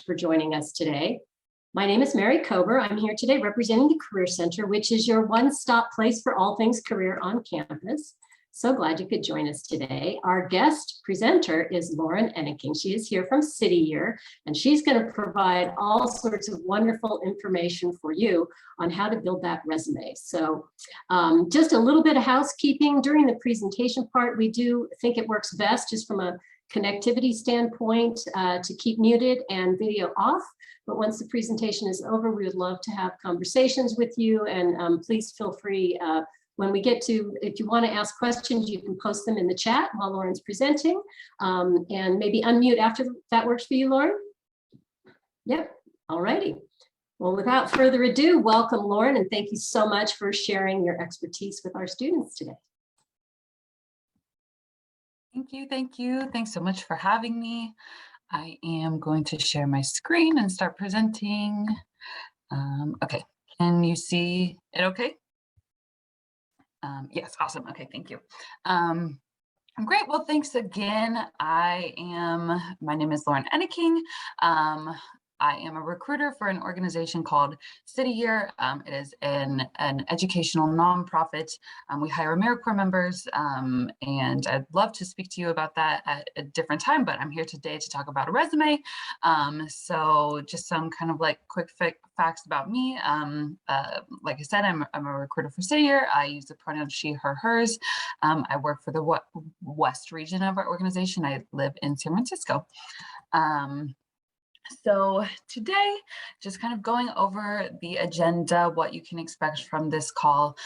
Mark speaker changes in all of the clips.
Speaker 1: for joining us today. My name is Mary Kober. I'm here today representing the Career Center, which is your one-stop place for all things career on campus. So glad you could join us today. Our guest presenter is Lauren Enneking. She is here from City Year, and she's going to provide all sorts of wonderful information for you on how to build that resume. So just a little bit of housekeeping. During the presentation part, we do think it works best just from a connectivity standpoint to keep muted and video off. But once the presentation is over, we would love to have conversations with you, and please feel free when we get to, if you want to ask questions, you can post them in the chat while Lauren's presenting, and maybe unmute after that works for you, Lauren? Yep, all righty. Well, without further ado, welcome, Lauren, and thank you so much for sharing your expertise with our students today.
Speaker 2: Thank you, thank you. Thanks so much for having me. I am going to share my screen and start presenting. Okay, can you see it okay? Yes, awesome. Okay, thank you. Great. Well, thanks again. My name is Lauren Enneking. I am a recruiter for an organization called City Year. It is an educational nonprofit. We hire AmeriCorps members, and I'd love to speak to you about that at a different time, but I'm here today to talk about a resume. So just some kind of like quick facts about me. Like I said, I'm a recruiter for City Year. I use the pronoun she, her, hers. I work for the West region of our organization. I live in San Francisco. So today, just kind of going over the agenda, what you can expect from this call.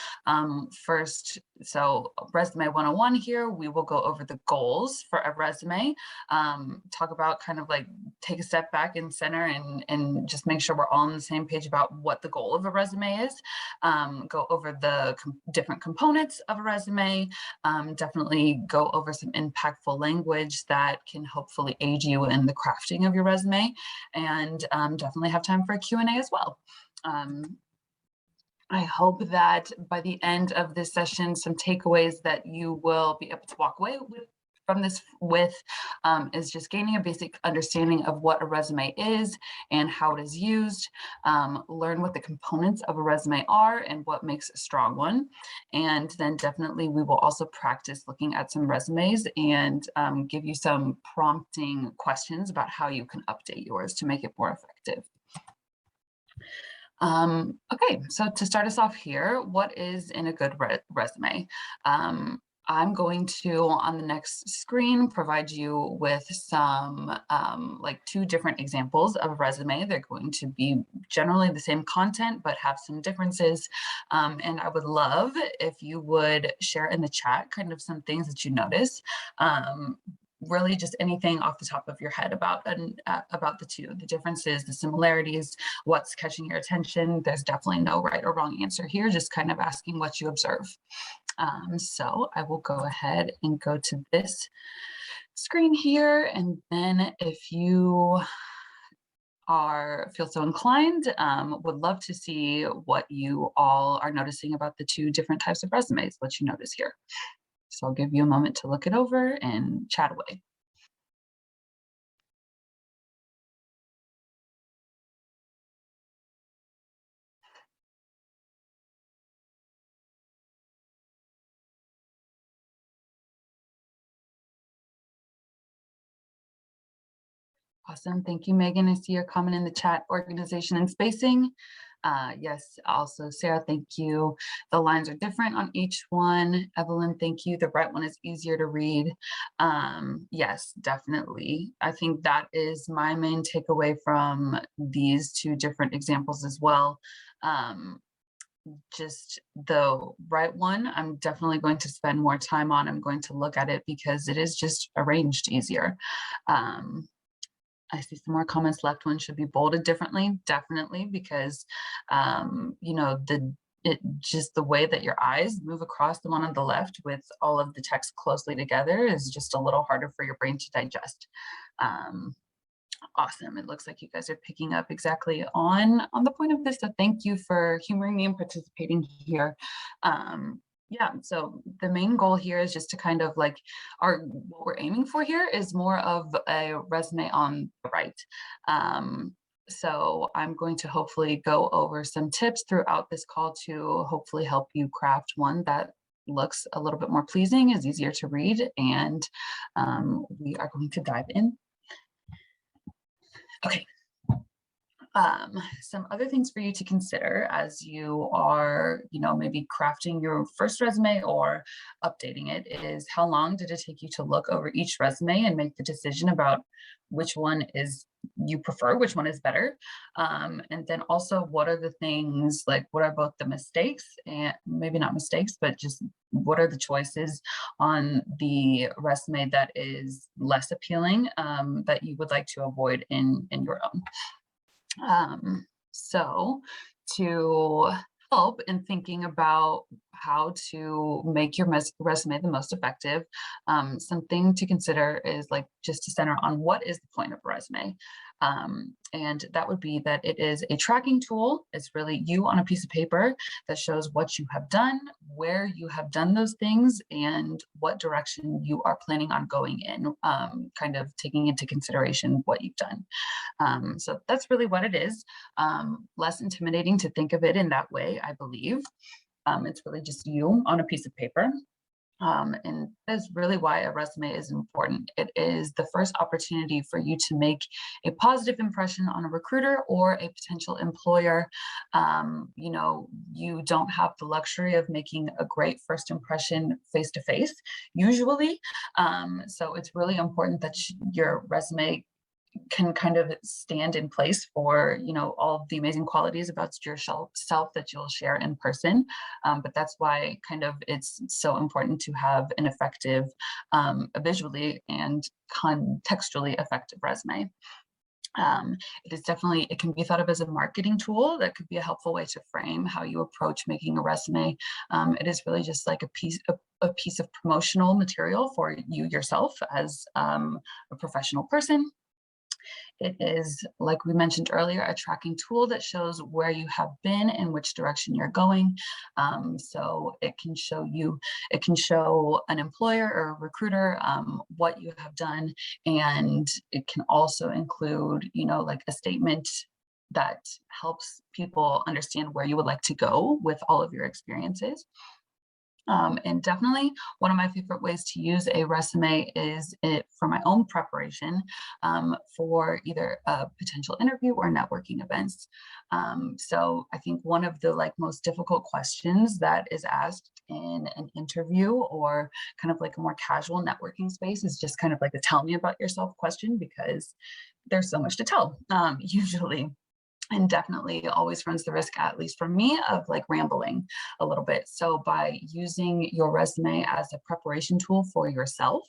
Speaker 2: First, so resume 101 here, we will go over the goals for a resume, talk about kind of like take a step back and center and just make sure we're all on the same page about what the goal of a resume is. Go over the different components of a resume, definitely go over some impactful language that can hopefully aid you in the crafting of your resume. And definitely have time for a Q&A as well. I hope that by the end of this session, some takeaways that you will be able to walk away from this with is just gaining a basic understanding of what a resume is and how it is used, learn what the components of a resume are and what makes a strong one. And then definitely we will also practice looking at some resumes and give you some prompting questions about how you can update yours to make it more effective. Okay, so to start us off here, what is in a good resume? I'm going to, on the next screen, provide you with some, like 2 different examples of a resume. They're going to be generally the same content, but have some differences. And I would love if you would share in the chat kind of some things that you notice. Really just anything off the top of your head about the 2, the differences, the similarities, what's catching your attention. There's definitely no right or wrong answer here, just kind of asking what you observe. So I will go ahead and go to this screen here. And then if you feel so inclined, would love to see what you all are noticing about the 2 different types of resumes, what you notice here. So I'll give you a moment to look it over and chat away. Awesome, thank you, Megan. I see your comment in the chat, organization and spacing. Yes, also Sarah, thank you. The lines are different on each one. Evelyn, thank you. The right one is easier to read. Yes, definitely. I think that is my main takeaway from these 2 different examples as well. Just the right one, I'm definitely going to spend more time on. I'm going to look at it because it is just arranged easier. I see some more comments. Left one should be bolded differently, definitely, because you know, just the way that your eyes move across the one on the left with all of the text closely together is just a little harder for your brain to digest. Awesome. It looks like you guys are picking up exactly on the point of this. So thank you for humoring me and participating here. Yeah, so the main goal here is just to kind of like what we're aiming for here is more of a resume on the right. Um, so I'm going to hopefully go over some tips throughout this call to hopefully help you craft one that looks a little bit more pleasing, is easier to read, and we are going to dive in. Okay. Some other things for you to consider as you are, maybe crafting your first resume or updating it is how long did it take you to look over each resume and make the decision about which one is you prefer, which one is better. And then also what are the things, like what are both the mistakes and maybe not mistakes, but just what are the choices on the resume that is less appealing that you would like to avoid in your own. So to help in thinking about how to make your resume the most effective, something to consider is like just to center on what is the point of a resume. And that would be that it is a tracking tool. It's really you on a piece of paper that shows what you have done, where you have done those things, and what direction you are planning on going in, kind of taking into consideration what you've done. So that's really what it is. Less intimidating to think of it in that way, I believe. It's really just you on a piece of paper. And that's really why a resume is important. It is the first opportunity for you to make a positive impression on a recruiter or a potential employer. You don't have the luxury of making a great first impression face to face, usually. So it's really important that your resume can kind of stand in place for all of the amazing qualities about your self that you'll share in person, but that's why kind of it's so important to have an effective, visually and contextually effective resume. It can be thought of as a marketing tool that could be a helpful way to frame how you approach making a resume. It is really just like a piece of promotional material for you yourself as a professional person. It is, like we mentioned earlier, a tracking tool that shows where you have been and which direction you're going. So it can show an employer or a recruiter what you have done. And it can also include, like a statement that helps people understand where you would like to go with all of your experiences. And definitely one of my favorite ways to use a resume is for my own preparation for either a potential interview or networking events. So I think one of the most difficult questions that is asked in an interview or kind of like a more casual networking space is just kind of like a tell me about yourself question, because there's so much to tell usually. And definitely always runs the risk, at least for me, of rambling a little bit. So by using your resume as a preparation tool for yourself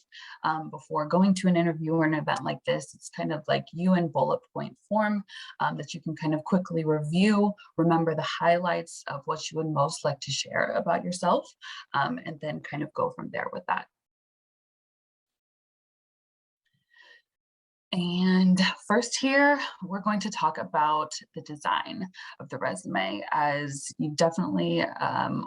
Speaker 2: before going to an interview or an event like this, it's kind of like you in bullet point form that you can kind of quickly review, remember the highlights of what you would most like to share about yourself, and then kind of go from there with that. And first here, we're going to talk about the design of the resume. As you definitely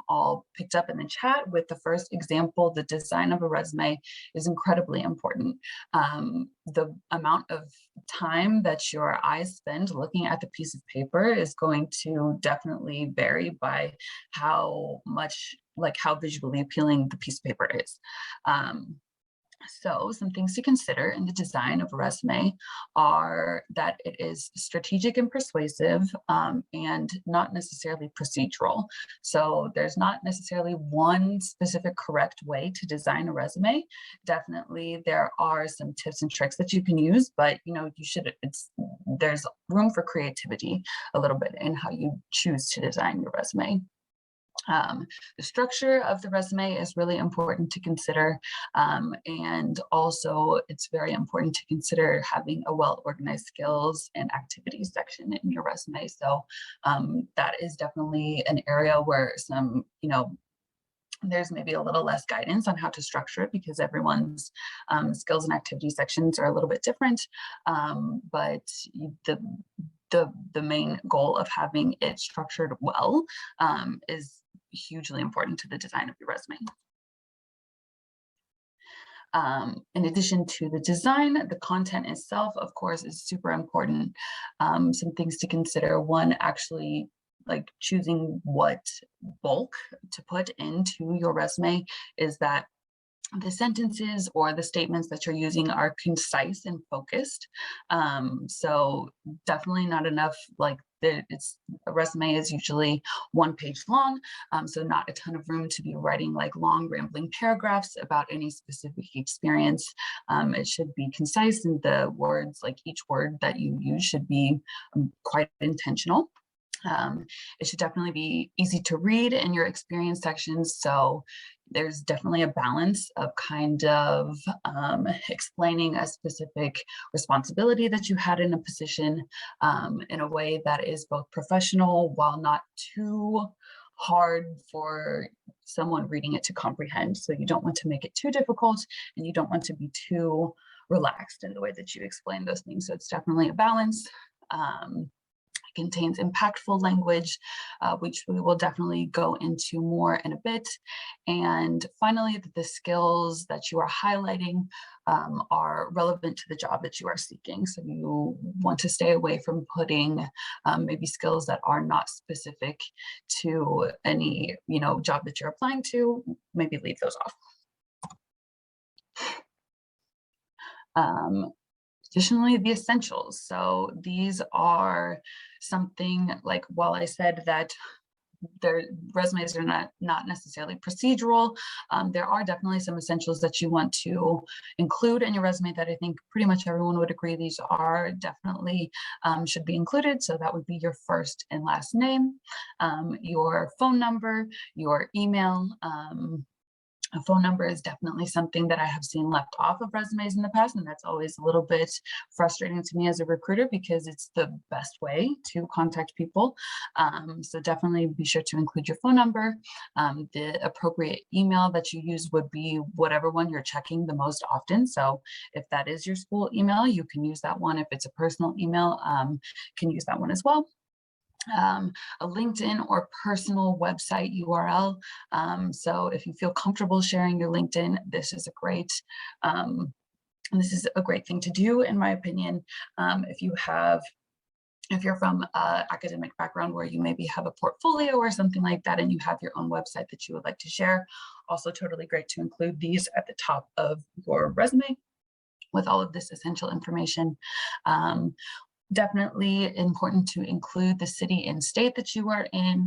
Speaker 2: all picked up in the chat with the first example, the design of a resume is incredibly important. The amount of time that your eyes spend looking at the piece of paper is going to definitely vary by how visually appealing the piece of paper is. So some things to consider in the design of a resume are that it is strategic and persuasive, and not necessarily procedural. So there's not necessarily one specific correct way to design a resume. Definitely there are some tips and tricks that you can use, but there's room for creativity a little bit in how you choose to design your resume. The structure of the resume is really important to consider. And also it's very important to consider having a well-organized skills and activities section in your resume. So that is definitely an area where there's maybe a little less guidance on how to structure it, because everyone's skills and activity sections are a little bit different. But the main goal of having it structured well is hugely important to the design of your resume. In addition to the design, the content itself, of course, is super important. Some things to consider: one, actually like choosing what bulk to put into your resume, is that the sentences or the statements that you're using are concise and focused. So definitely not enough, like a resume is usually 1 page long, so not a ton of room to be writing like long rambling paragraphs about any specific experience. It should be concise, and the words, like each word that you use, should be quite intentional. It should definitely be easy to read in your experience sections. So there's definitely a balance of kind of explaining a specific responsibility that you had in a position in a way that is both professional while not too hard for someone reading it to comprehend. So you don't want to make it too difficult, and you don't want to be too relaxed in the way that you explain those things. So it's definitely a balance. Contains impactful language, which we will definitely go into more in a bit. And finally, the skills that you are highlighting are relevant to the job that you are seeking. So you want to stay away from putting maybe skills that are not specific to any job that you're applying to. Maybe leave those off. Additionally, the essentials. So these are something like, while I said that their resumes are not necessarily procedural, there are definitely some essentials that you want to include in your resume that I think pretty much everyone would agree these are definitely should be included. So that would be your first and last name, your phone number, your email. A phone number is definitely something that I have seen left off of resumes in the past, and that's always a little bit frustrating to me as a recruiter, because it's the best way to contact people. So definitely be sure to include your phone number. The appropriate email that you use would be whatever one you're checking the most often. So if that is your school email, you can use that one. If it's a personal email, can use that one as well. A LinkedIn or personal website URL. So if you feel comfortable sharing your LinkedIn, this is a great thing to do, in my opinion. If you're from an academic background where you maybe have a portfolio or something like that, and you have your own website that you would like to share, also totally great to include these at the top of your resume with all of this essential information. Definitely important to include the city and state that you are in.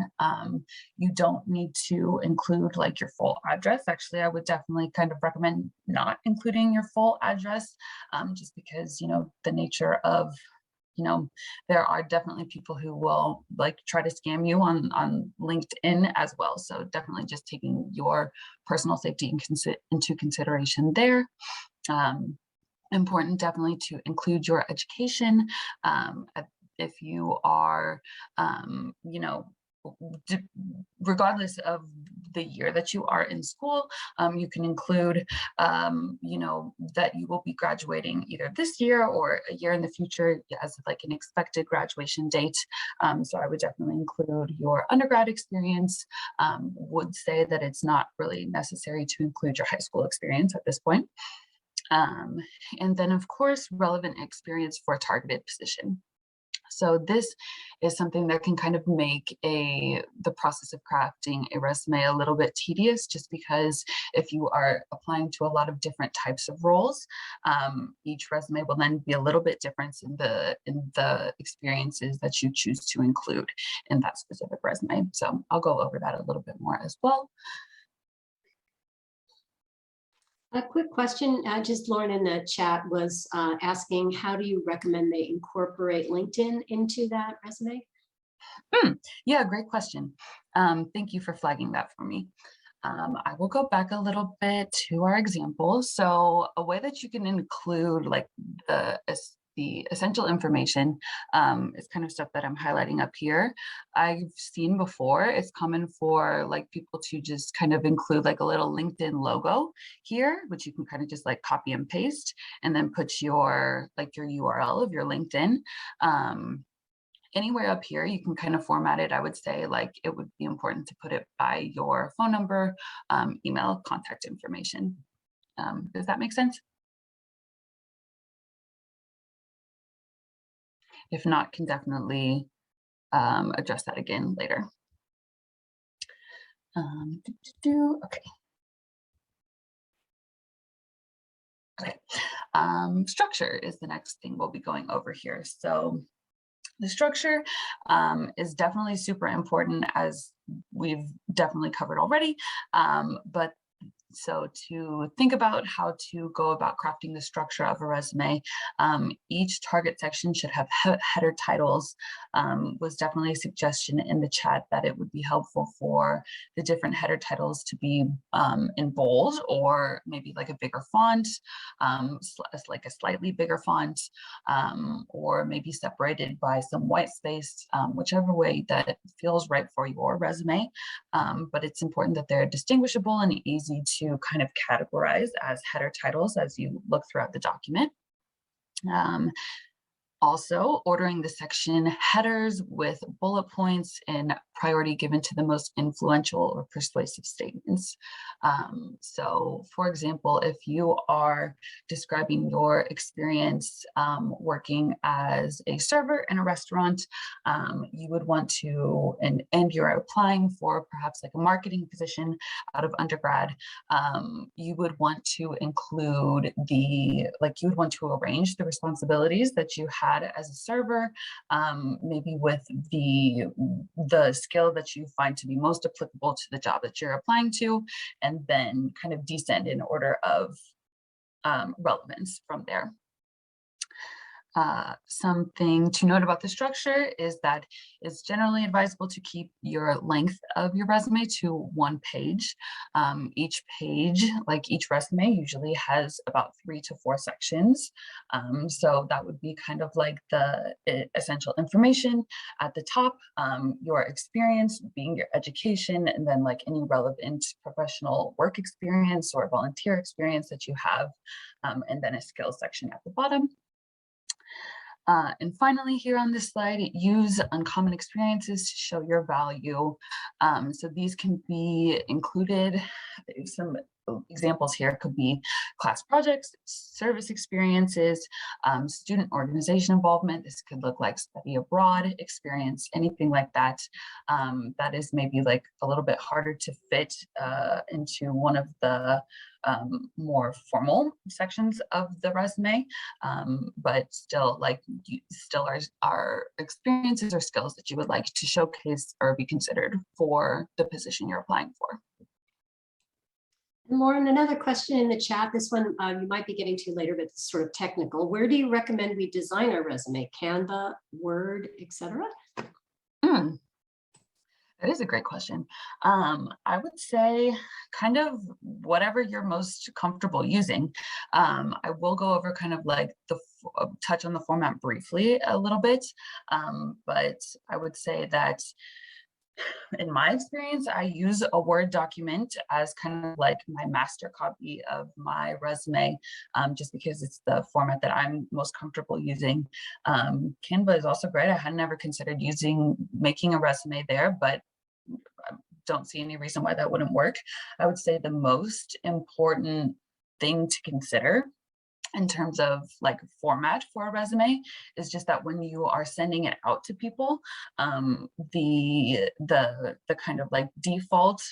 Speaker 2: You don't need to include like your full address. Actually, I would definitely kind of recommend not including your full address, just because, the nature of, there are definitely people who will like try to scam you on LinkedIn as well. So definitely just taking your personal safety into consideration there. Important definitely to include your education. If you are, regardless of the year that you are in school, you can include, that you will be graduating either this year or a year in the future as like an expected graduation date. So I would definitely include your undergrad experience. Would say that it's not really necessary to include your high school experience at this point. And then, of course, relevant experience for a targeted position. So this is something that can kind of make the process of crafting a resume a little bit tedious, just because if you are applying to a lot of different types of roles, each resume will then be a little bit different in the experiences that you choose to include in that specific resume. So I'll go over that a little bit more as well.
Speaker 1: A quick question, just Lauren in the chat was asking, how do you recommend they incorporate LinkedIn into that resume?
Speaker 2: Yeah, great question. Thank you for flagging that for me. I will go back a little bit to our example. So a way that you can include like the essential information is kind of stuff that I'm highlighting up here. I've seen before, it's common for like people to just kind of include like a little LinkedIn logo here, which you can kind of just like copy and paste, and then put your URL of your LinkedIn. Anywhere up here, you can kind of format it. I would say like it would be important to put it by your phone number, email, contact information. Does that make sense? If not, can definitely address that again later. Okay. Okay. Structure is the next thing we'll be going over here. So the structure is definitely super important, as we've definitely covered already, but so to think about how to go about crafting the structure of a resume, each target section should have header titles. Was definitely a suggestion in the chat that it would be helpful for the different header titles to be in bold, or maybe like a bigger font, like a slightly bigger font, or maybe separated by some white space, whichever way that feels right for your resume. But it's important that they're distinguishable and easy to kind of categorize as header titles as you look throughout the document. Also, ordering the section headers with bullet points and priority given to the most influential or persuasive statements. So, for example, if you are describing your experience working as a server in a restaurant, you would want to, and you're applying for perhaps like a marketing position out of undergrad, you would want to include you would want to arrange the responsibilities that you had as a server, maybe with the skill that you find to be most applicable to the job that you're applying to, and then kind of descend in order of relevance from there. Something to note about the structure is that it's generally advisable to keep your length of your resume to 1 page. Each page, like each resume, usually has about 3 to 4 sections. So that would be kind of like the essential information at the top, your experience being your education, and then like any relevant professional work experience or volunteer experience that you have, and then a skills section at the bottom. And finally, here on this slide, use uncommon experiences to show your value. So these can be included. Some examples here could be class projects, service experiences, student organization involvement. This could look like study abroad experience, anything like that. That is maybe like a little bit harder to fit into one of the more formal sections of the resume, but still, like, still are experiences or skills that you would like to showcase or be considered for the position you're applying for.
Speaker 1: And Lauren, another question in the chat, this one you might be getting to later, but it's sort of technical. Where do you recommend we design our resume? Canva, Word, etc.?
Speaker 2: That is a great question. I would say kind of whatever you're most comfortable using. I will go over kind of like touch on the format briefly a little bit, but I would say that in my experience, I use a Word document as kind of like my master copy of my resume, just because it's the format that I'm most comfortable using. Canva is also great. I had never considered making a resume there, but I don't see any reason why that wouldn't work. I would say the most important thing to consider in terms of like format for a resume is just that when you are sending it out to people, the kind of like default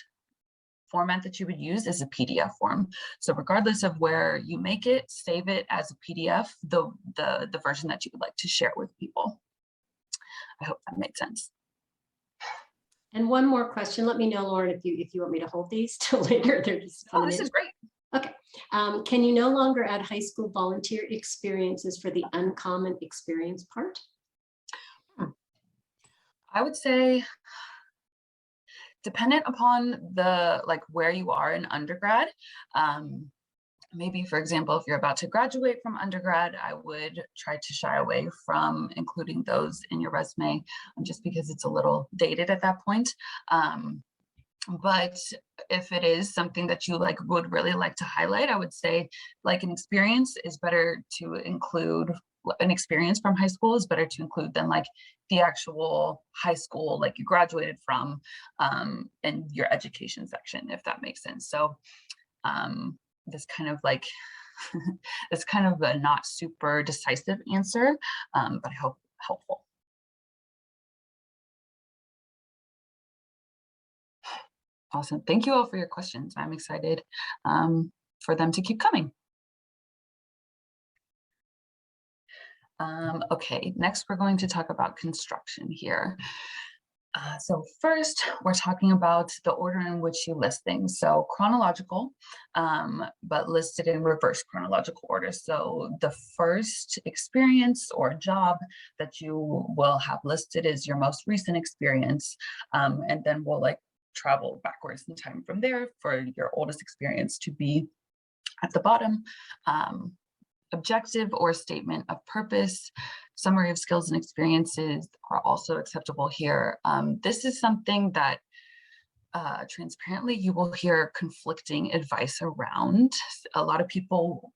Speaker 2: format that you would use is a PDF form. So regardless of where you make it, save it as a PDF, the version that you would like to share with people. I hope that made sense.
Speaker 1: And one more question. Let me know, Lauren, if you want me to hold these till later. They're just
Speaker 2: oh, this is great.
Speaker 1: Okay. Can you no longer add high school volunteer experiences for the uncommon experience part?
Speaker 2: I would say, dependent upon the where you are in undergrad, maybe, for example, if you're about to graduate from undergrad, I would try to shy away from including those in your resume, just because it's a little dated at that point. But if it is something that you would really like to highlight, I would say an experience is better to include an experience from high school is better to include than like the actual high school like you graduated from in your education section, if that makes sense. So this kind of like it's kind of a not super decisive answer, but I hope helpful. Awesome. Thank you all for your questions. I'm excited for them to keep coming. Okay, next we're going to talk about construction here. So first, we're talking about the order in which you list things. So chronological, but listed in reverse chronological order. So the first experience or job that you will have listed is your most recent experience. And then we'll like travel backwards in time from there for your oldest experience to be at the bottom. Objective or statement of purpose, summary of skills and experiences are also acceptable here. This is something that transparently you will hear conflicting advice around. A lot of people,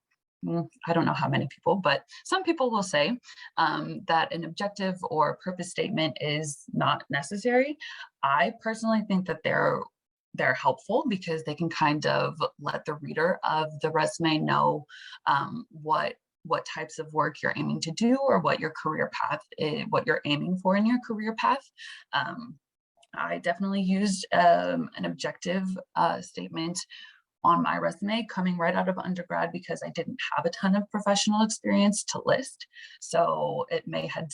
Speaker 2: I don't know how many people, but some people will say that an objective or purpose statement is not necessary. I personally think that they're helpful because they can kind of let the reader of the resume know what types of work you're aiming to do or what your career path is, what you're aiming for in your career path. I definitely used an objective statement on my resume coming right out of undergrad because I didn't have a ton of professional experience to list. So it may have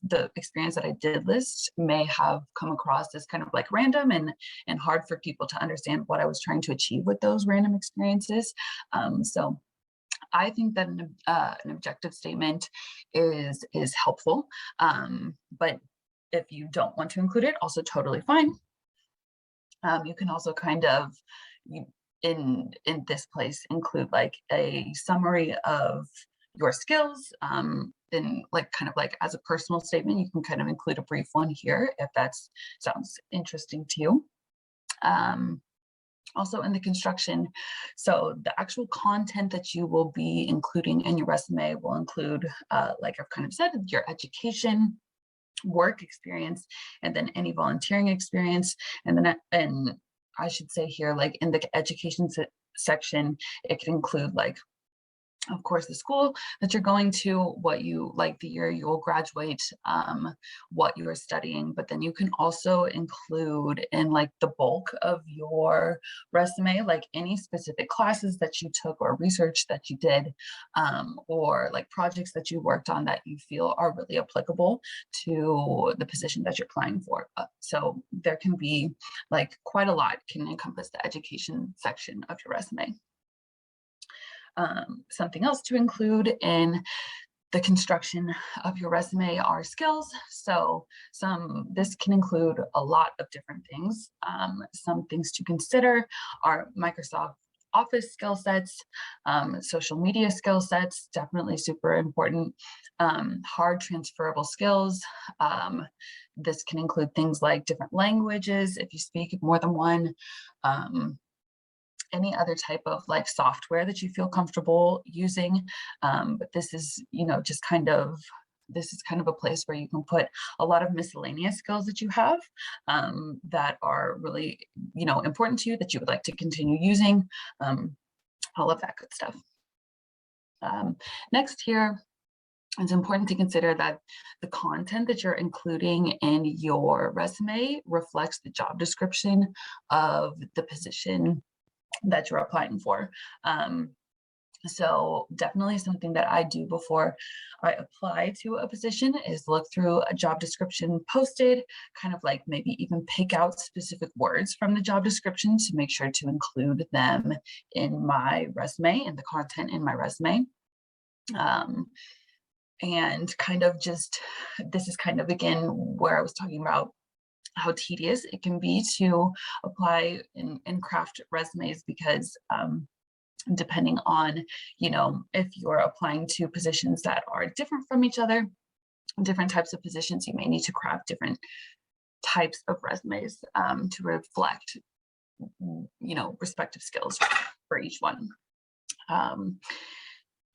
Speaker 2: the experience that I did list may have come across as kind of like random and hard for people to understand what I was trying to achieve with those random experiences. So I think that an objective statement is helpful, but if you don't want to include it, also totally fine. You can also kind of in this place include like a summary of your skills. Then like kind of like as a personal statement, you can kind of include a brief one here if that sounds interesting to you. Also in the construction, so the actual content that you will be including in your resume will include, like I've kind of said, your education, work experience, and then any volunteering experience. And then, I should say here, like in the education section, it can include like, of course, the school that you're going to, what you like, the year you will graduate, what you are studying, but then you can also include in like the bulk of your resume, like any specific classes that you took or research that you did, or like projects that you worked on that you feel are really applicable to the position that you're applying for. So there can be like quite a lot can encompass the education section of your resume. Something else to include in the construction of your resume are skills. So this can include a lot of different things. Some things to consider are Microsoft Office skill sets, social media skill sets, definitely super important. Hard transferable skills. This can include things like different languages, if you speak more than one. Any other type of like software that you feel comfortable using. But this is, just kind of, this is kind of a place where you can put a lot of miscellaneous skills that you have that are really, important to you that you would like to continue using, all of that good stuff. Next here, it's important to consider that the content that you're including in your resume reflects the job description of the position that you're applying for. So definitely something that I do before I apply to a position is look through a job description posted, kind of like maybe even pick out specific words from the job description to make sure to include them in my resume and the content in my resume. And kind of just, this is kind of again where I was talking about how tedious it can be to apply and craft resumes because depending on, if you're applying to positions that are different from each other, different types of positions, you may need to craft different types of resumes to reflect, respective skills for each one.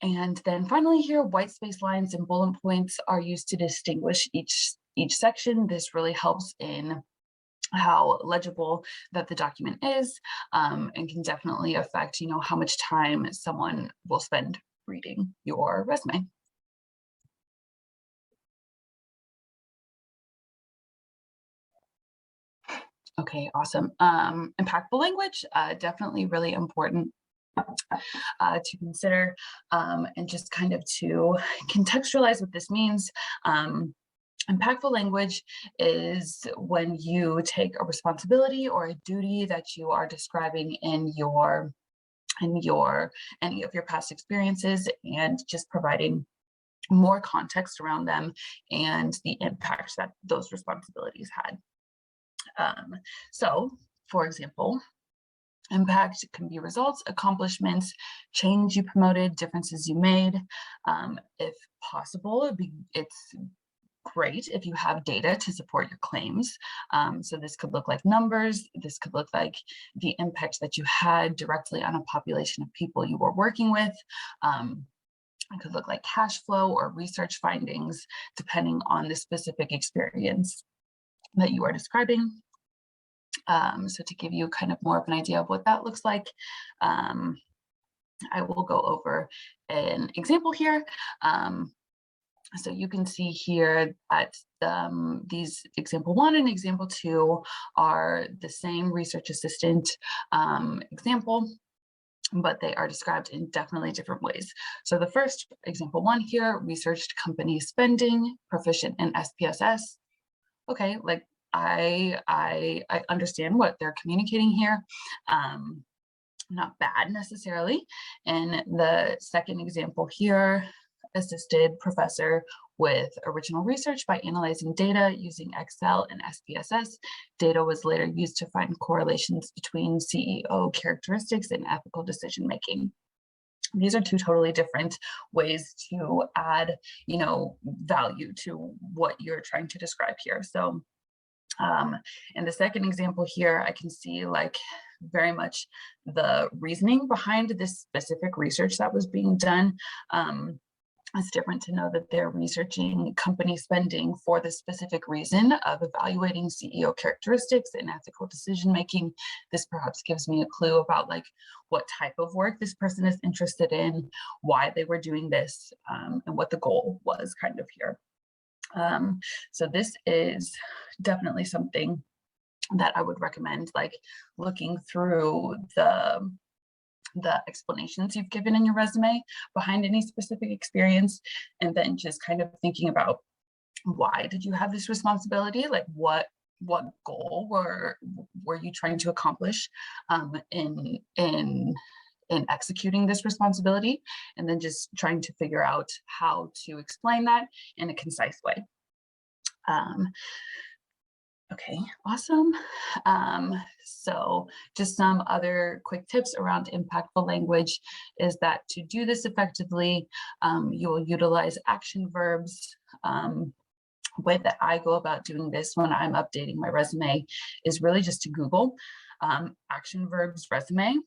Speaker 2: And then finally here, white space lines and bullet points are used to distinguish each section. This really helps in how legible that the document is, and can definitely affect, how much time someone will spend reading your resume. Okay, awesome. Impactful language, definitely really important to consider, and just kind of to contextualize what this means. Impactful language is when you take a responsibility or a duty that you are describing in any of your past experiences, and just providing more context around them and the impact that those responsibilities had. So, for example, impact can be results, accomplishments, change you promoted, differences you made. If possible, it's great if you have data to support your claims. So this could look like numbers. This could look like the impact that you had directly on a population of people you were working with. It could look like cash flow or research findings, depending on the specific experience that you are describing. So to give you kind of more of an idea of what that looks like, I will go over an example here. So you can see here that these example 1 and example 2 are the same research assistant example, but they are described in definitely different ways. So the first example 1 here, researched company spending, proficient in SPSS. Okay, like I understand what they're communicating here. Not bad necessarily. And the second example here, assisted professor with original research by analyzing data using Excel and SPSS. Data was later used to find correlations between CEO characteristics and ethical decision making. These are two totally different ways to add, value to what you're trying to describe here. So in the second example here, I can see like very much the reasoning behind this specific research that was being done. It's different to know that they're researching company spending for the specific reason of evaluating CEO characteristics and ethical decision making. This perhaps gives me a clue about like what type of work this person is interested in, why they were doing this, and what the goal was kind of here. So this is definitely something that I would recommend, like looking through the explanations you've given in your resume behind any specific experience, and then just kind of thinking about why did you have this responsibility? Like what goal were you trying to accomplish in executing this responsibility, and then just trying to figure out how to explain that in a concise way. Okay, awesome. So just some other quick tips around impactful language is that to do this effectively, you will utilize action verbs. Way that I go about doing this when I'm updating my resume is really just to Google action verbs resume.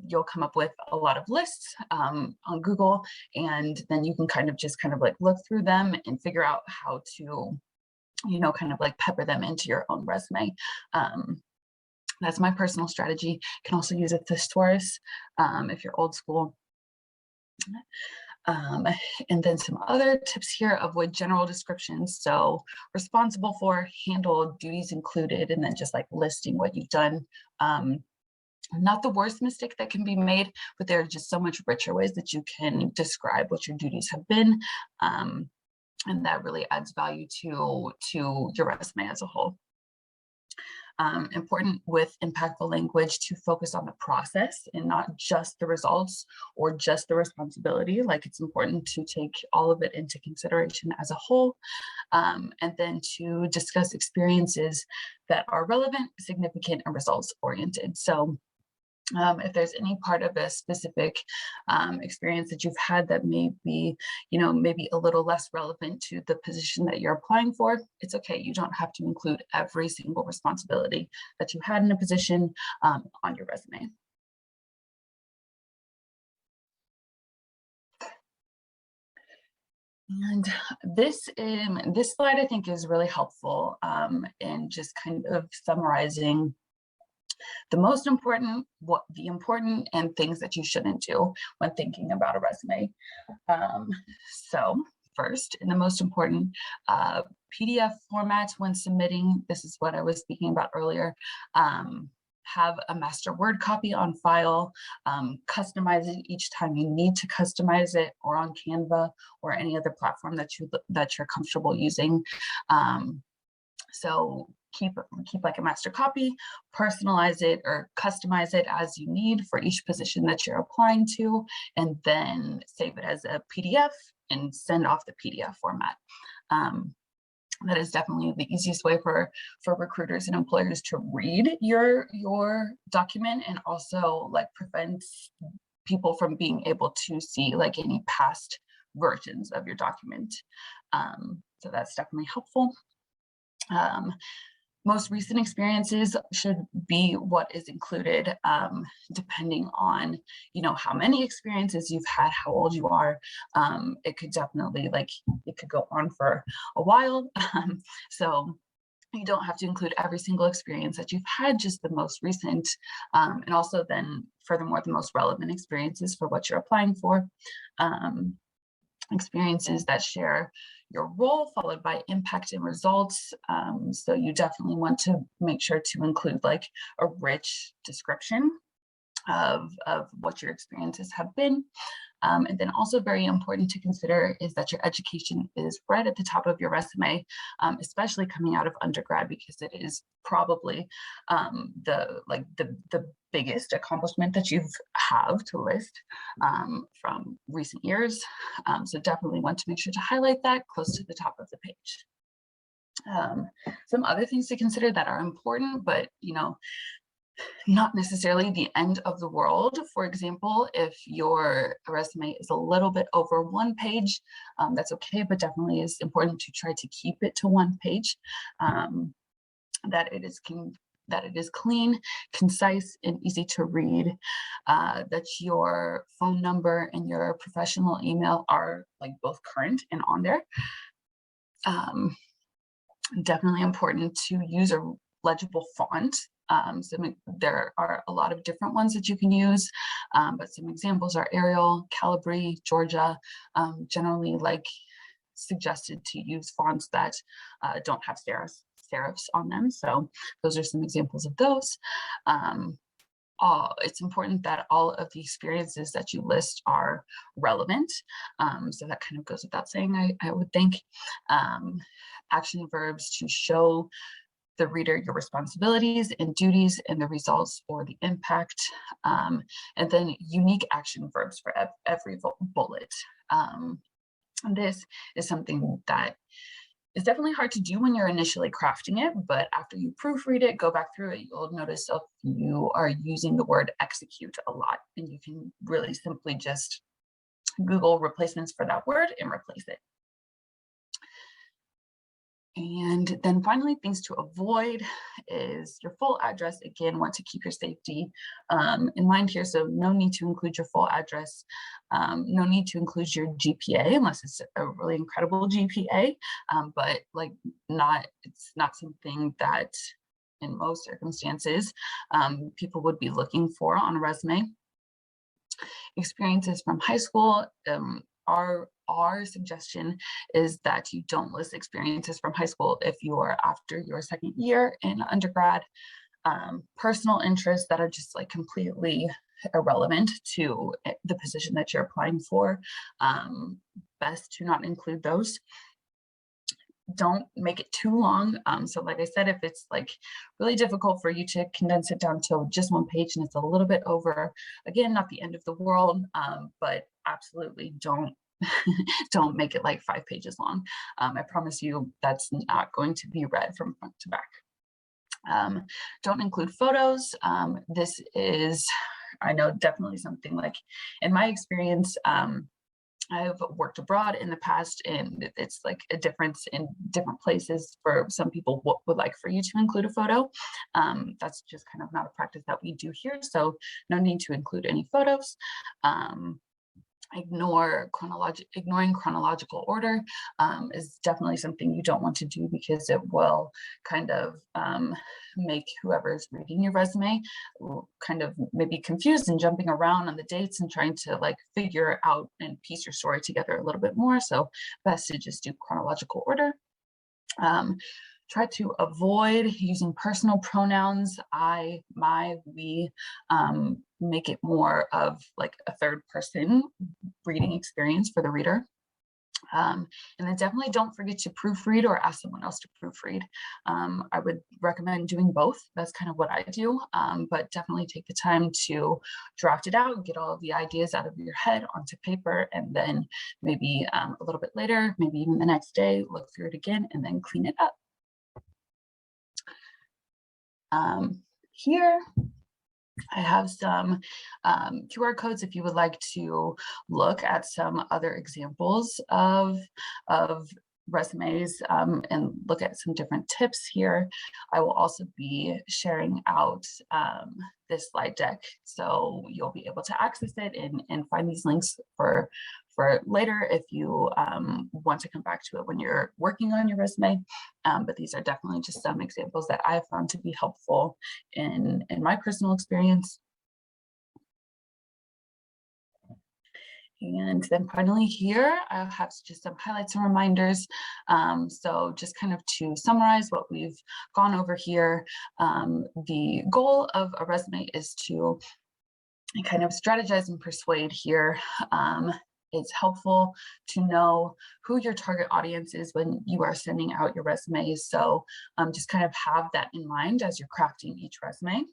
Speaker 2: You'll come up with a lot of lists on Google, and then you can kind of like look through them and figure out how to kind of like pepper them into your own resume. That's my personal strategy. You can also use a thesaurus if you're old school. And then some other tips here: avoid general descriptions. So responsible for, handled, duties included, and then just like listing what you've done. Not the worst mistake that can be made, but there are just so much richer ways that you can describe what your duties have been. And that really adds value to your resume as a whole. Important with impactful language to focus on the process and not just the results or just the responsibility. Like it's important to take all of it into consideration as a whole, and then to discuss experiences that are relevant, significant, and results oriented. So if there's any part of a specific experience that you've had that may be, maybe a little less relevant to the position that you're applying for, it's okay. You don't have to include every single responsibility that you had in a position on your resume. And this slide, I think, is really helpful in just kind of summarizing the most important, the important and things that you shouldn't do when thinking about a resume. So first, in the most important, PDF formats when submitting, this is what I was speaking about earlier, have a master Word copy on file, customize it each time you need to customize it, or on Canva or any other platform that you're comfortable using. So keep like a master copy, personalize it or customize it as you need for each position that you're applying to, and then save it as a PDF and send off the PDF format. That is definitely the easiest way for recruiters and employers to read your document, and also like prevents people from being able to see like any past versions of your document. So that's definitely helpful. Most recent experiences should be what is included, depending on, how many experiences you've had, how old you are. It could definitely, it could go on for a while. So you don't have to include every single experience that you've had, just the most recent, and also then furthermore, the most relevant experiences for what you're applying for. Experiences that share your role, followed by impact and results. So you definitely want to make sure to include like a rich description of what your experiences have been. And then also very important to consider is that your education is right at the top of your resume, especially coming out of undergrad, because it is probably the biggest accomplishment that you have to list from recent years. So definitely want to make sure to highlight that close to the top of the page. Some other things to consider that are important, but not necessarily the end of the world. For example, if your resume is a little bit over 1 page, that's okay, but definitely is important to try to keep it to 1 page. That it is clean, concise, and easy to read. That your phone number and your professional email are like both current and on there. Definitely important to use a legible font. So there are a lot of different ones that you can use, but some examples are Arial, Calibri, Georgia. Generally suggested to use fonts that don't have serifs on them. So those are some examples of those. It's important that all of the experiences that you list are relevant. So that kind of goes without saying, I would think. Action verbs to show the reader your responsibilities and duties and the results or the impact, and then unique action verbs for every bullet. This is something that is definitely hard to do when you're initially crafting it, but after you proofread it, go back through it, you'll notice if you are using the word execute a lot, and you can really simply just Google replacements for that word and replace it. And then finally, things to avoid is your full address. Again, want to keep your safety in mind here. So no need to include your full address. No need to include your GPA unless it's a really incredible GPA, but it's not something that in most circumstances people would be looking for on a resume. Experiences from high school. Our suggestion is that you don't list experiences from high school if you are after your second year in undergrad. Personal interests that are just completely irrelevant to the position that you're applying for. Best to not include those. Don't make it too long. So like I said, if it's really difficult for you to condense it down to just 1 page and it's a little bit over, again, not the end of the world, but absolutely don't make it 5 pages long. I promise you that's not going to be read from front to back. Don't include photos. This is, I know, definitely something in my experience, I've worked abroad in the past, and it's a difference in different places. For some people would like for you to include a photo. That's just kind of not a practice that we do here, so no need to include any photos. ignoring chronological order is definitely something you don't want to do, because it will kind of make whoever's reading your resume kind of maybe confused and jumping around on the dates and trying to like figure out and piece your story together a little bit more. So best to just do chronological order. Try to avoid using personal pronouns, I, my, we. Make it more of like a third person reading experience for the reader. And then definitely don't forget to proofread or ask someone else to proofread. I would recommend doing both. That's kind of what I do, but definitely take the time to draft it out, get all of the ideas out of your head onto paper, and then maybe a little bit later, maybe even the next day, look through it again and then clean it up. Here, I have some QR codes if you would like to look at some other examples of resumes and look at some different tips here. I will also be sharing out this slide deck, so you'll be able to access it and find these links for later if you want to come back to it when you're working on your resume. But these are definitely just some examples that I have found to be helpful in my personal experience. And then finally here, I have just some highlights and reminders. So just kind of to summarize what we've gone over here, the goal of a resume is to kind of strategize and persuade here. It's helpful to know who your target audience is when you are sending out your resumes. So just kind of have that in mind as you're crafting each resume.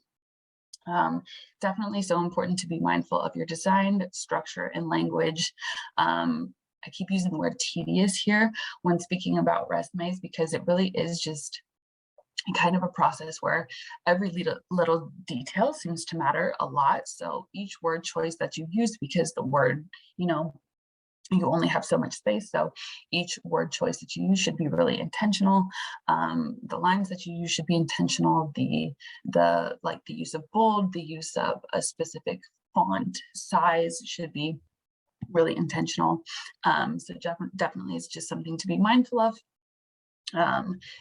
Speaker 2: Definitely so important to be mindful of your design, structure, and language. I keep using the word tedious here when speaking about resumes, because it really is just kind of a process where every little detail seems to matter a lot. So each word choice that you use, because the word, you only have so much space, so each word choice that you use should be really intentional. The lines that you use should be intentional. The use of bold, the use of a specific font size should be really intentional. So definitely it's just something to be mindful of.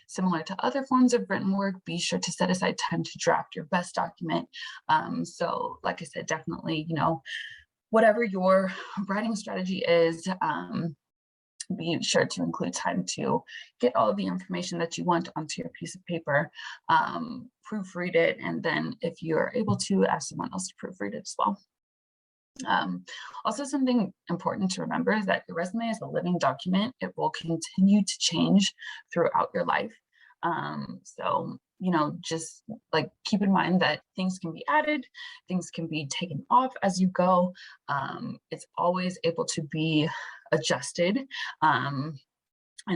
Speaker 2: Similar to other forms of written work, be sure to set aside time to draft your best document. So like I said, definitely, whatever your writing strategy is, be sure to include time to get all of the information that you want onto your piece of paper, proofread it, and then if you're able to, ask someone else to proofread it as well. Also, something important to remember is that your resume is a living document. It will continue to change throughout your life. So, just like keep in mind that things can be added, things can be taken off as you go. It's always able to be adjusted. And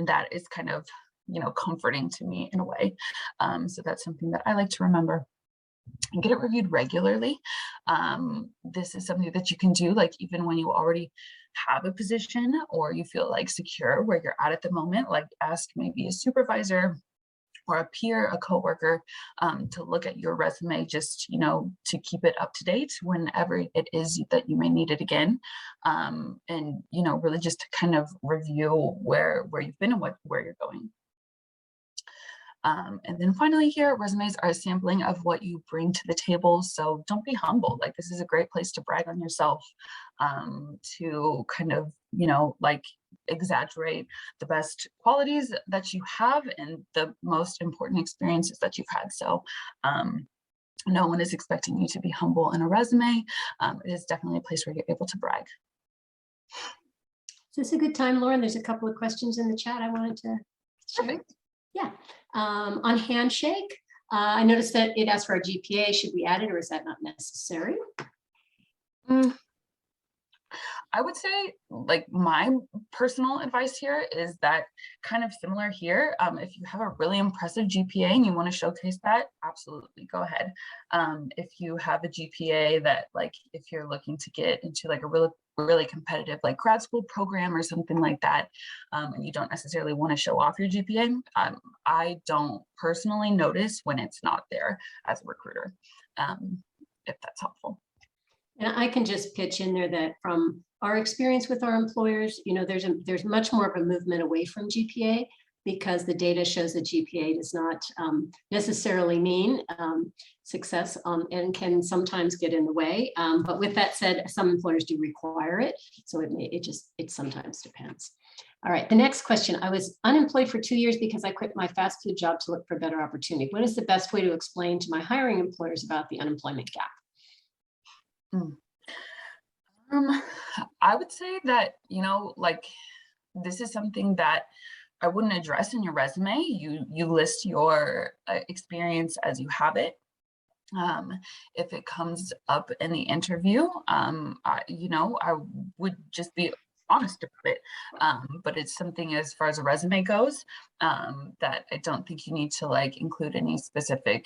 Speaker 2: that is kind of, comforting to me in a way. So that's something that I like to remember. And get it reviewed regularly. This is something that you can do, like even when you already have a position or you feel like secure where you're at the moment, like ask maybe a supervisor or a peer, a coworker, to look at your resume, just, to keep it up to date whenever it is that you may need it again. And, really just to kind of review where you've been and where you're going. And then finally here, resumes are a sampling of what you bring to the table. So don't be humble. Like, this is a great place to brag on yourself, to kind of, exaggerate the best qualities that you have and the most important experiences that you've had. So no one is expecting you to be humble in a resume. It is definitely a place where you're able to brag.
Speaker 1: Is this a good time, Lauren? There's a couple of questions in the chat I wanted to share.
Speaker 2: Perfect.
Speaker 1: Yeah. On Handshake, I noticed that it asked for our GPA. Should we add it, or is that not necessary?
Speaker 2: I would say, like, my personal advice here is that kind of similar here. If you have a really impressive GPA and you want to showcase that, absolutely go ahead. If you have a GPA that, like, if you're looking to get into like a really competitive like grad school program or something like that, and you don't necessarily want to show off your GPA, I don't personally notice when it's not there as a recruiter, if that's helpful.
Speaker 1: And I can just pitch in there that from our experience with our employers, there's much more of a movement away from GPA because the data shows that GPA does not necessarily mean success and can sometimes get in the way. But with that said, some employers do require it. So it sometimes depends. All right, the next question. I was unemployed for 2 years because I quit my fast food job to look for a better opportunity. What is the best way to explain to my hiring employers about the unemployment gap?
Speaker 2: I would say that, this is something that I wouldn't address in your resume. You list your experience as you have it. If it comes up in the interview, I would just be honest about it. But it's something as far as a resume goes, that I don't think you need to include any specific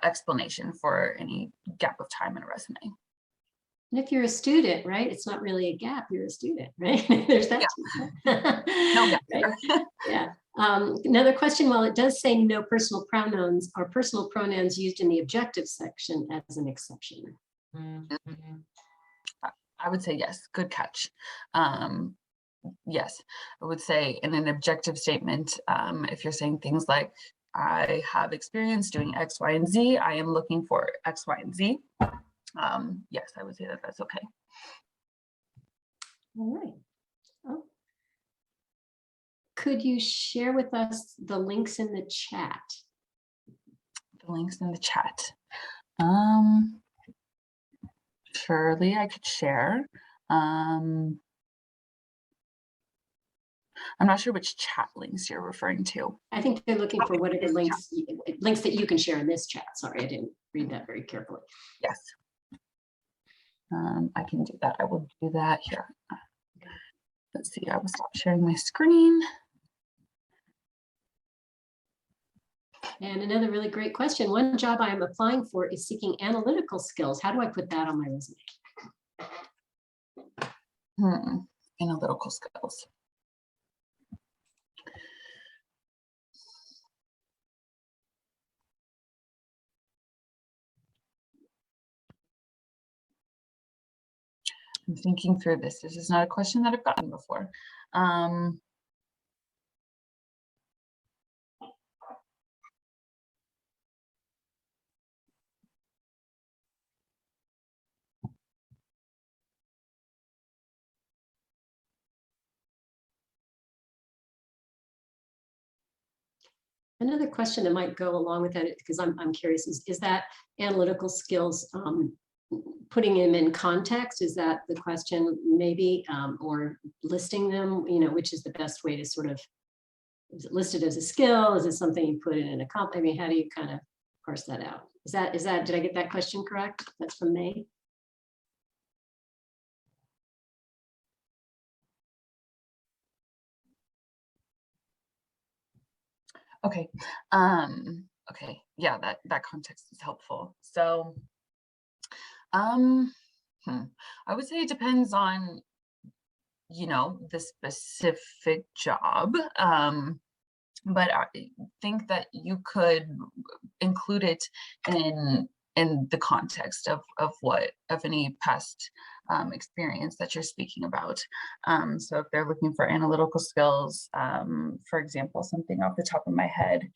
Speaker 2: explanation for any gap of time in a resume.
Speaker 1: And if you're a student, right, it's not really a gap, you're a student, right? There's that.
Speaker 2: Yeah. No gap
Speaker 1: right?
Speaker 2: there.
Speaker 1: Yeah. Another question, while it does say no personal pronouns, are personal pronouns used in the objective section as an exception?
Speaker 2: I would say yes, good catch. Yes, I would say in an objective statement, if you're saying things like, I have experience doing X, Y, and Z, I am looking for X, Y, and Z. Yes, I would say that that's okay.
Speaker 1: All right. Oh. Could you share with us the links in the chat?
Speaker 2: The links in the chat. Surely I could share. I'm not sure which chat links you're referring to.
Speaker 1: I think they're looking for whatever links that you can share in this chat. Sorry, I didn't read that very carefully.
Speaker 2: Yes. I can do that. I will do that here. Let's see, I will stop sharing my screen.
Speaker 1: And another really great question. One job I am applying for is seeking analytical skills. How do I put that on my resume?
Speaker 2: Analytical skills. I'm thinking through this. This is not a question that I've gotten before.
Speaker 1: Another question that might go along with that, because I'm curious, is that analytical skills, putting them in context, is that the question maybe, or listing them, which is the best way to sort of, is it listed as a skill? Is it something you put in a comp? I mean, how do you kind of parse that out? Is that, did I get that question correct? That's from May.
Speaker 2: Okay. Okay. Yeah, that context is helpful. So, I would say it depends on, the specific job. But I think that you could include it in the context of any past experience that you're speaking about. So if they're looking for analytical skills, for example, something off the top of my head,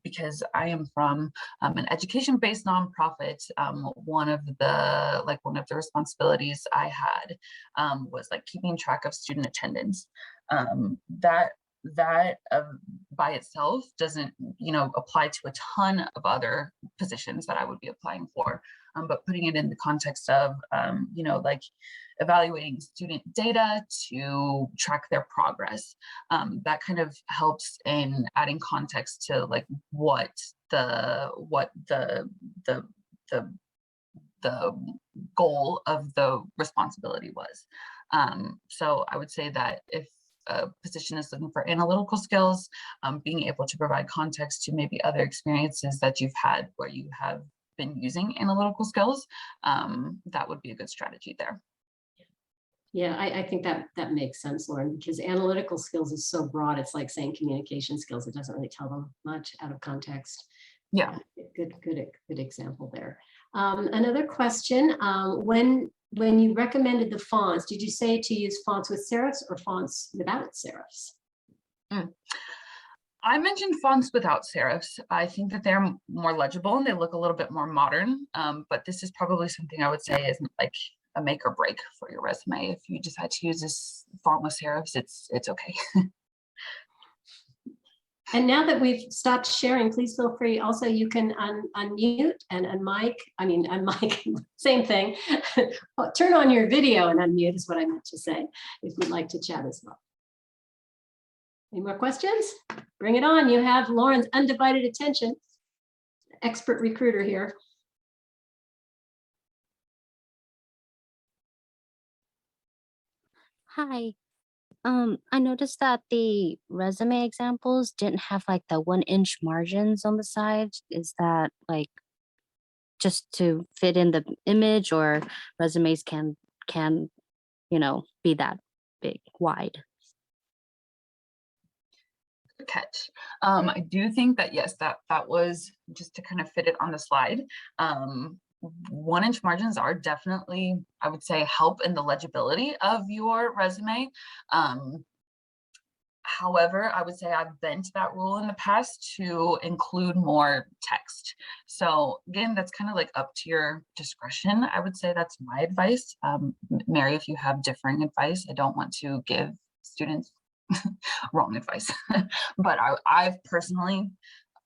Speaker 2: because I am from an education-based nonprofit, one of the responsibilities I had was keeping track of student attendance. That by itself doesn't apply to a ton of other positions that I would be applying for, but putting it in the context of evaluating student data to track their progress, that kind of helps in adding context to what the goal of the responsibility was. So I would say that if a position is looking for analytical skills, being able to provide context to maybe other experiences that you've had where you have been using analytical skills, that would be a good strategy there.
Speaker 1: Yeah, I think that makes sense, Lauren, because analytical skills is so broad. It's like saying communication skills. It doesn't really tell them much out of context.
Speaker 2: Yeah.
Speaker 1: Good example there. Another question, when when you recommended the fonts, did you say to use fonts with serifs or fonts without serifs?
Speaker 2: I mentioned fonts without serifs. I think that they're more legible and they look a little bit more modern, but this is probably something I would say isn't like a make or break for your resume. If you decide to use this font with serifs, it's okay.
Speaker 1: And now that we've stopped sharing, please feel free. Also, you can unmute and unmic, same thing. Turn on your video and unmute is what I meant to say, if you'd like to chat as well. Any more questions? Bring it on. You have Lauren's undivided attention. Expert recruiter here.
Speaker 3: Hi. I noticed that the resume examples didn't have like the 1-inch margins on the side. Is that like just to fit in the image, or resumes can be that big, wide?
Speaker 2: Good catch. I do think that yes, that was just to kind of fit it on the slide. 1-inch margins are definitely, I would say, help in the legibility of your resume. However, I would say I've bent that rule in the past to include more text. So again, that's kind of like up to your discretion. I would say that's my advice. Mary, if you have differing advice, I don't want to give students wrong advice, but I've personally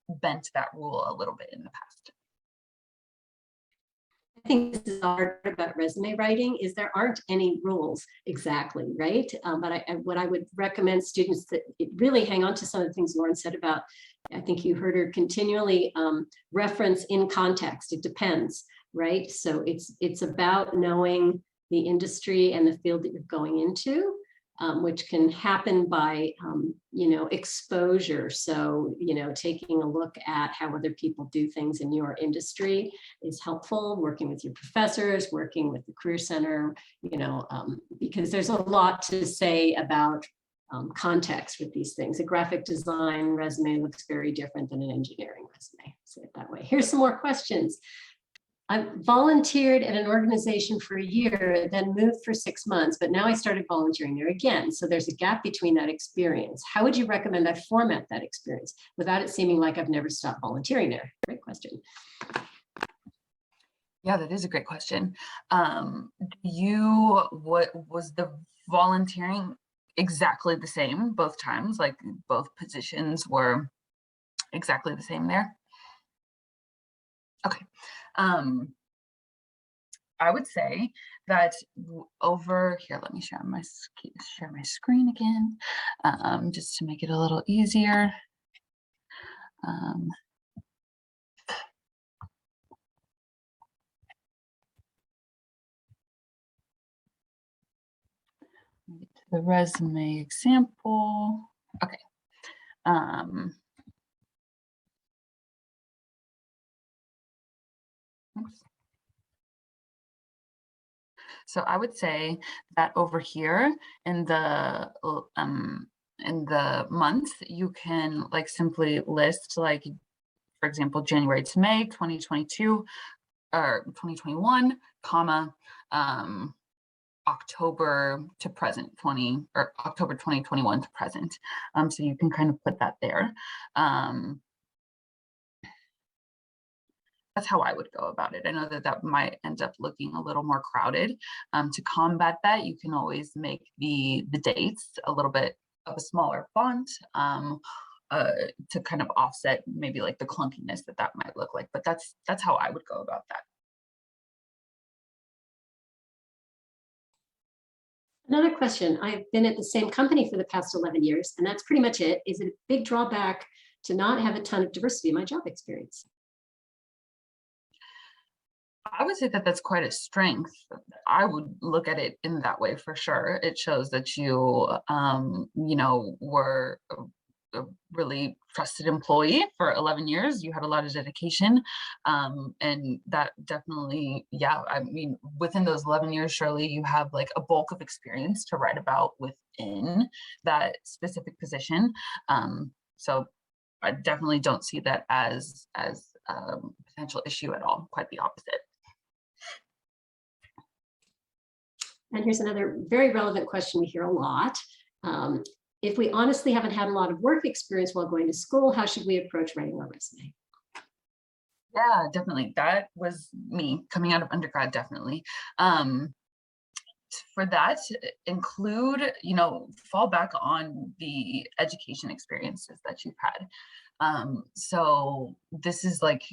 Speaker 2: bent that rule a little bit in the past.
Speaker 1: I think this is hard about resume writing is there aren't any rules exactly, right? But what I would recommend students that really hang on to some of the things Lauren said about, I think you heard her continually reference in context. It depends, right? So it's about knowing the industry and the field that you're going into, which can happen by, exposure. So, taking a look at how other people do things in your industry is helpful, working with your professors, working with the Career Center, because there's a lot to say about context with these things. A graphic design resume looks very different than an engineering resume, say it that way. Here's some more questions. I volunteered at an organization for a year, then moved for 6 months, but now I started volunteering there again. So there's a gap between that experience. How would you recommend I format that experience without it seeming like I've never stopped volunteering there? Great question.
Speaker 2: Yeah, that is a great question. What was the volunteering exactly the same both times? Like both positions were exactly the same there? Okay. I would say that over here, let me share my screen again, just to make it a little easier. Get to the resume example. Okay. Oops. So I would say that over here in the month, you can like simply list like, for example, January to May 2022 or 2021, comma, October to present October 2021 to present. So you can kind of put that there. That's how I would go about it. I know that might end up looking a little more crowded. To combat that, you can always make the dates a little bit of a smaller font to kind of offset maybe like the clunkiness that might look like. But that's how I would go about that.
Speaker 1: Another question. I've been at the same company for the past 11 years, and that's pretty much it. Is it a big drawback to not have a ton of diversity in my job experience?
Speaker 2: I would say that that's quite a strength. I would look at it in that way for sure. It shows that you, were a really trusted employee for 11 years. You had a lot of dedication. And that definitely, yeah, I mean, within those 11 years, surely you have like a bulk of experience to write about within that specific position. So I definitely don't see that as a potential issue at all, quite the opposite.
Speaker 1: And here's another very relevant question we hear a lot. If we honestly haven't had a lot of work experience while going to school, how should we approach writing our resume?
Speaker 2: Yeah, definitely. That was me coming out of undergrad, definitely. For that, include, fall back on the education experiences that you've had. So this is like,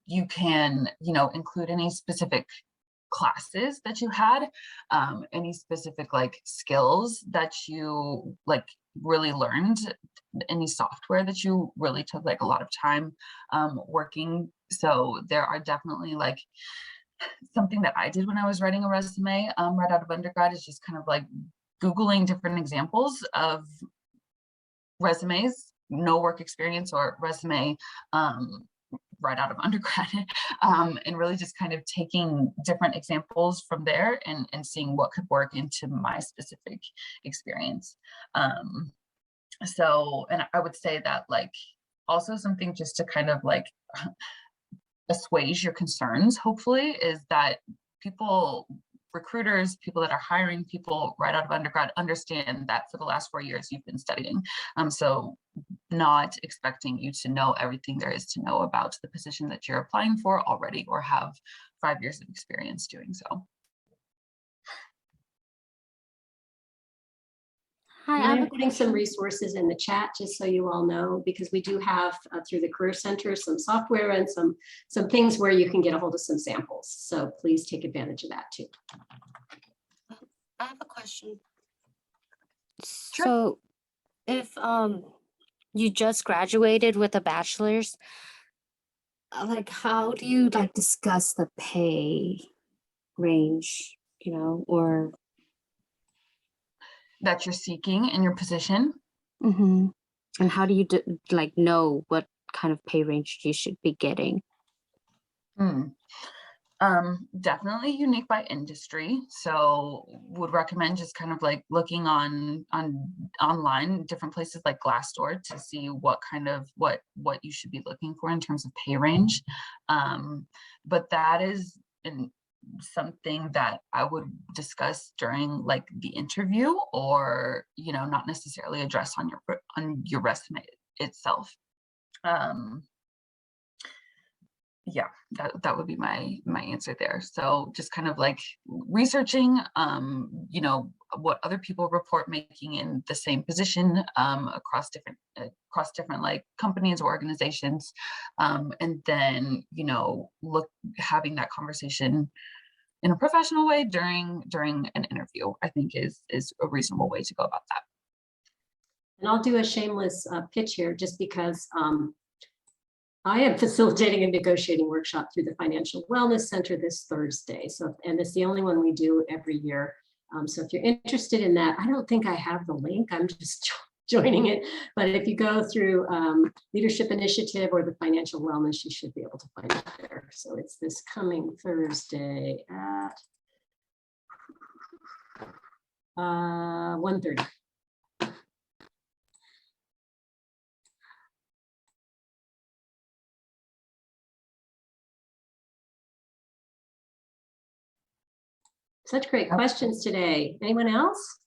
Speaker 2: you can, include any specific classes that you had, any specific like skills that you like really learned, any software that you really took like a lot of time working. So there are definitely like, something that I did when I was writing a resume right out of undergrad is just kind of like Googling different examples of resumes, no work experience or resume right out of undergrad, and really just kind of taking different examples from there and seeing what could work into my specific experience. So, and I would say that like also something just to kind of like assuage your concerns, hopefully, is that recruiters, people that are hiring people right out of undergrad understand that for the last 4 years you've been studying. So not expecting you to know everything there is to know about the position that you're applying for already or have 5 years of experience doing so.
Speaker 3: Hi,
Speaker 1: And I'm putting some resources in the chat just so you all know, because we do have through the Career Center some software and some things where you can get a hold of some samples. So please take advantage of that too.
Speaker 3: I have a question.
Speaker 2: Sure.
Speaker 3: So if you just graduated with a bachelor's, like how do you like discuss the pay range, or
Speaker 2: That you're seeking in your position.
Speaker 3: and how do you like know what kind of pay range you should be getting?
Speaker 2: Definitely unique by industry. So would recommend just kind of like looking on online, different places like Glassdoor to see what kind of what you should be looking for in terms of pay range. But that is something that I would discuss during like the interview, or not necessarily address on your resume itself. Yeah, that would be my answer there. So just kind of like researching what other people report making in the same position across different like companies or organizations, and then having that conversation in a professional way during an interview, I think is a reasonable way to go about that.
Speaker 1: And I'll do a shameless pitch here, just because I am facilitating a negotiating workshop through the Financial Wellness Center this Thursday. So, and it's the only one we do every year. So if you're interested in that, I don't think I have the link. I'm just joining it. But if you go through Leadership Initiative or the Financial Wellness, you should be able to find it there. So it's this coming Thursday at 1:30. Such great questions today. Anyone else?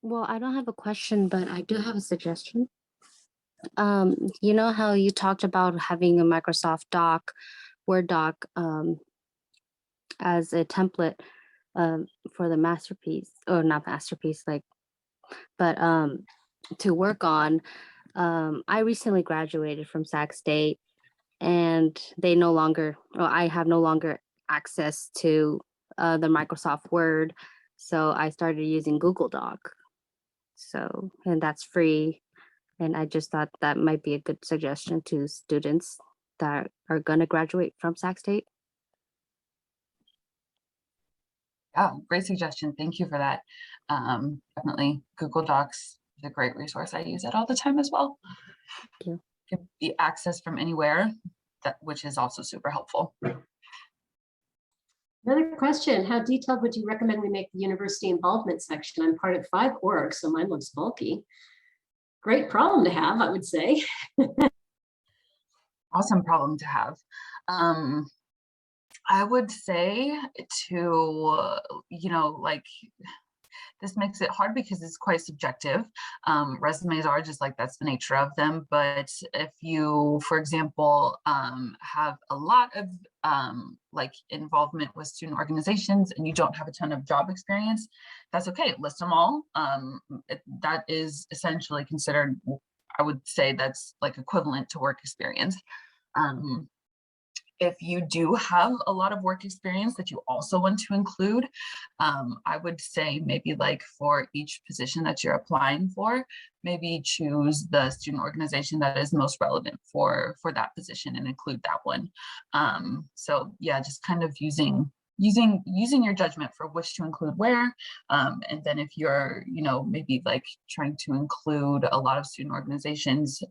Speaker 3: Well, I don't have a question, but I do have a suggestion. You know how you talked about having a Microsoft doc, Word doc, as a template for the masterpiece, or not masterpiece, but to work on. I recently graduated from Sac State, and I have no longer access to the Microsoft Word, so I started using Google Doc. So, and that's free. And I just thought that might be a good suggestion to students that are going to graduate from Sac State.
Speaker 2: Yeah, great suggestion. Thank you for that. Definitely Google Docs is a great resource. I use it all the time as well.
Speaker 3: Thank you.
Speaker 2: Can be accessed from anywhere, which is also super helpful.
Speaker 1: Another question, how detailed would you recommend we make the university involvement section? I'm part of 5 orgs, so mine looks bulky. Great problem to have, I would say.
Speaker 2: Awesome problem to have. I would say to, like, this makes it hard because it's quite subjective. Resumes are just like, that's the nature of them. But if you, for example, have a lot of like involvement with student organizations and you don't have a ton of job experience, that's okay, list them all. That is essentially considered, I would say that's like equivalent to work experience. If you do have a lot of work experience that you also want to include, I would say maybe like for each position that you're applying for, maybe choose the student organization that is most relevant for that position and include that one. So yeah, just kind of using your judgment for which to include where. And then if you're, maybe like trying to include a lot of student organizations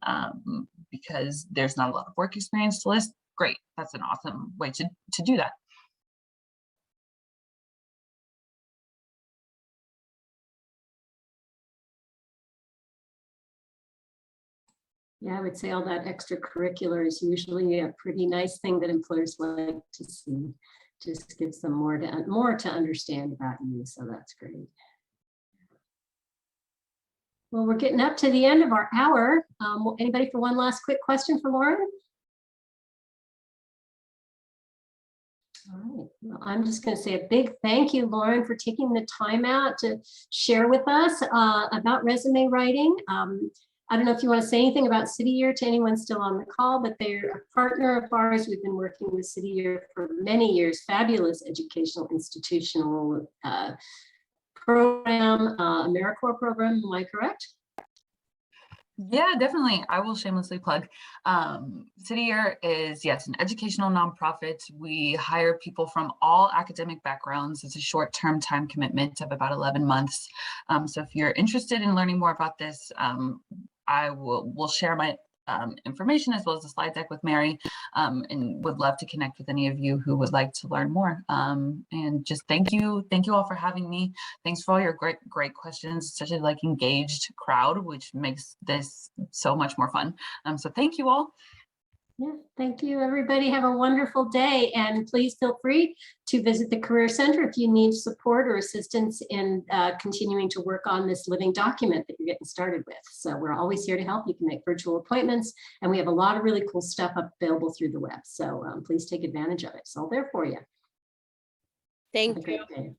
Speaker 2: because there's not a lot of work experience to list, great, that's an awesome way to do that.
Speaker 1: Yeah, I would say all that extracurricular is usually a pretty nice thing that employers like to see. Just gives them more to understand about you, so that's great. Well, we're getting up to the end of our hour. Anybody for one last quick question for Lauren? All right, well, I'm just going to say a big thank you, Lauren, for taking the time out to share with us about resume writing. I don't know if you want to say anything about City Year to anyone still on the call, but they're a partner of ours. We've been working with City Year for many years, fabulous educational institutional program, AmeriCorps program, am I correct?
Speaker 2: Yeah, definitely. I will shamelessly plug. City Year is, yes, an educational nonprofit. We hire people from all academic backgrounds. It's a short-term time commitment of about 11 months. So if you're interested in learning more about this, I will share my information as well as the slide deck with Mary, and would love to connect with any of you who would like to learn more. And just thank you all for having me. Thanks for all your great questions, such a like engaged crowd, which makes this so much more fun. So thank you all.
Speaker 1: Yeah, thank you, everybody. Have a wonderful day. And please feel free to visit the Career Center if you need support or assistance in continuing to work on this living document that you're getting started with. So we're always here to help. You can make virtual appointments, and we have a lot of really cool stuff available through the web. So please take advantage of it. It's all there for you.
Speaker 4: Thank you.
Speaker 1: Have a great day.